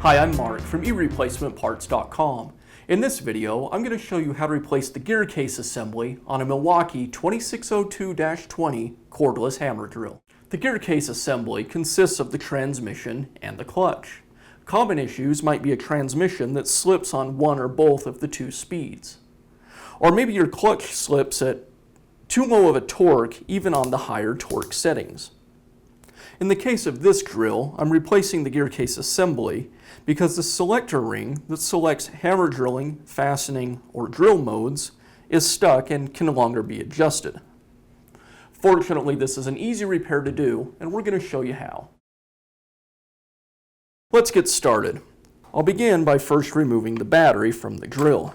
Hi, I'm Mark from eReplacementParts.com. In this video, I'm going to show you how to replace the gear case assembly on a Milwaukee 2602-20 cordless hammer drill. The gear case assembly consists of the transmission and the clutch. Common issues might be a transmission that slips on one or both of the two speeds. Or maybe your clutch slips at too low of a torque even on the higher torque settings. In the case of this drill, I'm replacing the gear case assembly because the selector ring that selects hammer drilling, fastening, or drill modes is stuck and can no longer be adjusted. Fortunately, this is an easy repair to do, and we're going to show you how. Let's get started. I'll begin by first removing the battery from the drill.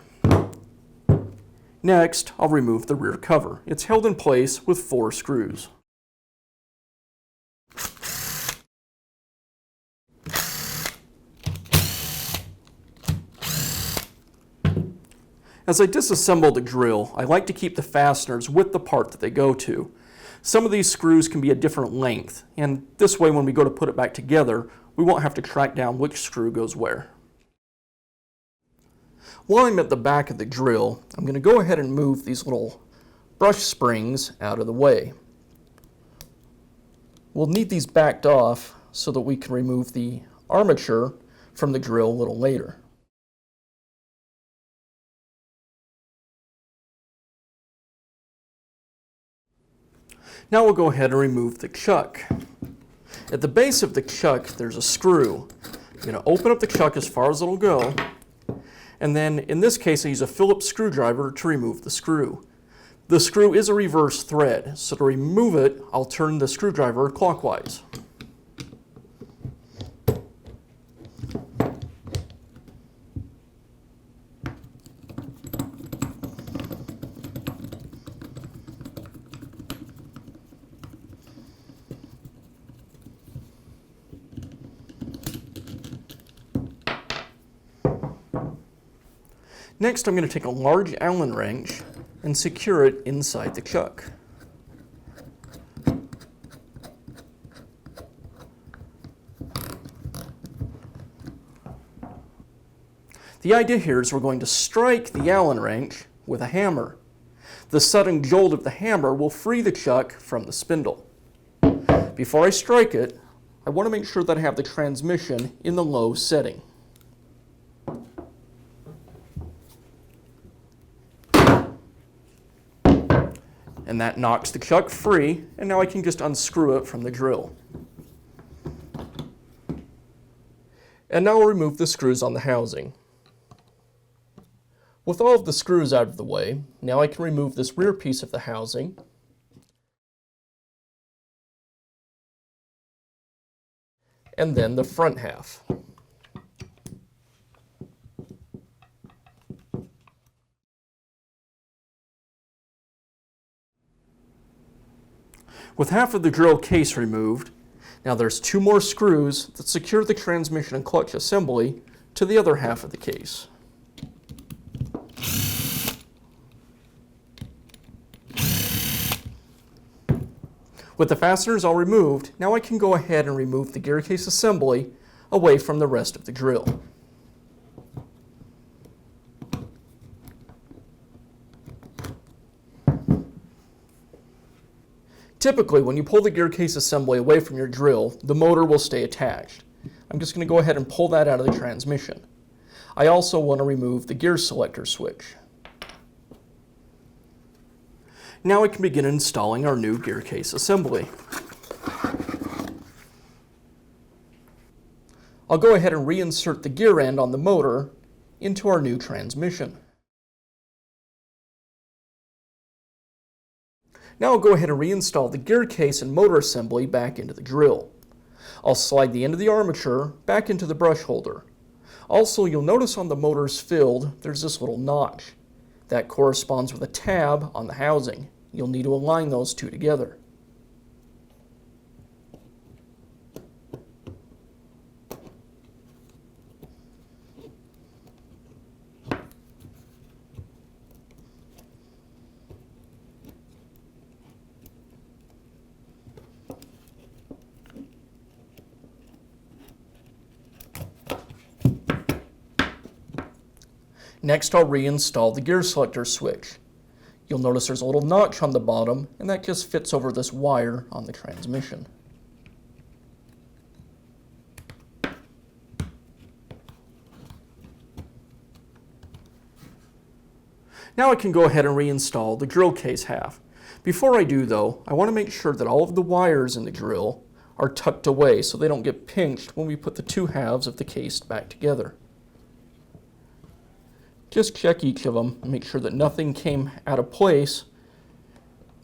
Next, I'll remove the rear cover. It's held in place with 4 screws. As I disassemble the drill, I like to keep the fasteners with the part that they go to. Some of these screws can be a different length, and this way when we go to put it back together, we won't have to track down which screw goes where. While I'm at the back of the drill, I'm going to go ahead and move these little brush springs out of the way. We'll need these backed off so that we can remove the armature from the drill a little later. Now we'll go ahead and remove the chuck. At the base of the chuck, there's a screw. I'm going to open up the chuck as far as it'll go, and then in this case I use a Phillips screwdriver to remove the screw. The screw is a reverse thread, so to remove it, I'll turn the screwdriver clockwise. Next, I'm going to take a large Allen wrench and secure it inside the chuck. The idea here is we're going to strike the Allen wrench with a hammer. The sudden jolt of the hammer will free the chuck from the spindle. Before I strike it, I want to make sure that I have the transmission in the low setting. And that knocks the chuck free, and now I can just unscrew it from the drill. And now I'll remove the screws on the housing. With all of the screws out of the way, now I can remove this rear piece of the housing, and then the front half. With half of the drill case removed, now there's 2 more screws that secure the transmission and clutch assembly to the other half of the case. With the fasteners all removed, now I can go ahead and remove the gear case assembly away from the rest of the drill. Typically, when you pull the gear case assembly away from your drill, the motor will stay attached. I'm just going to go ahead and pull that out of the transmission. I also want to remove the gear selector switch. Now we can begin installing our new gear case assembly. I'll go ahead and reinsert the gear end on the motor into our new transmission. Now I'll go ahead and reinstall the gear case and motor assembly back into the drill. I'll slide the end of the armature back into the brush holder. Also, you'll notice on the motor's field, there's this little notch. That corresponds with a tab on the housing. You'll need to align those two together. Next, I'll reinstall the gear selector switch. You'll notice there's a little notch on the bottom, and that just fits over this wire on the transmission. Now I can go ahead and reinstall the drill case half. Before I do though, I want to make sure that all of the wires in the drill are tucked away so they don't get pinched when we put the two halves of the case back together. Just check each of them and make sure that nothing came out of place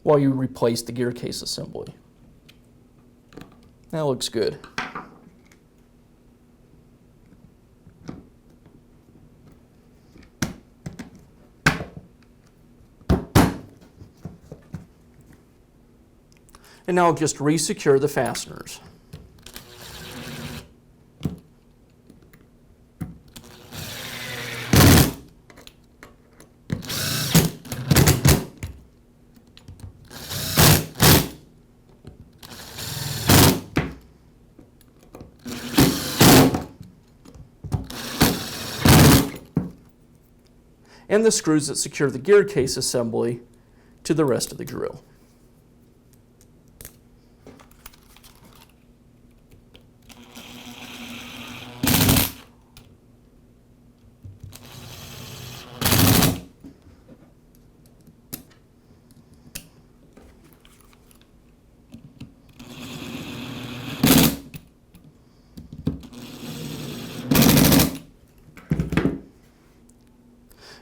while you replace the gear case assembly. That looks good. And now I'll just re-secure the fasteners. And the screws that secure the gear case assembly to the rest of the drill.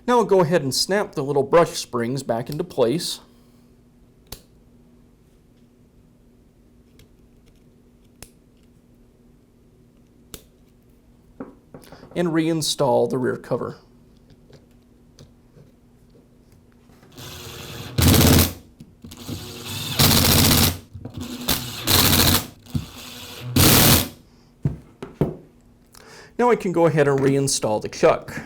Now I'll go ahead and snap the little brush springs back into place. And reinstall the rear cover. Now I can go ahead and reinstall the chuck.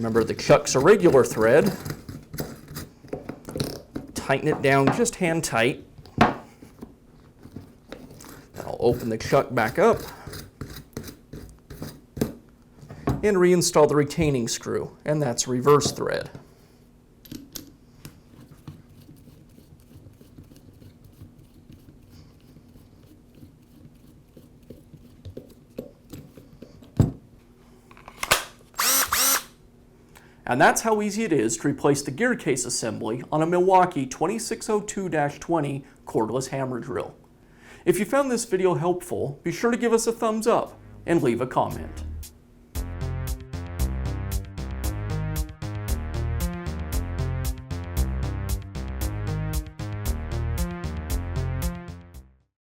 Remember, the chuck's a regular thread. Tighten it down just hand tight. Then I'll open the chuck back up and reinstall the retaining screw, and that's reverse thread. And that's how easy it is to replace the gear case assembly on a Milwaukee 2602-20 cordless hammer drill. If you found this video helpful, be sure to give us a thumbs up and leave a comment.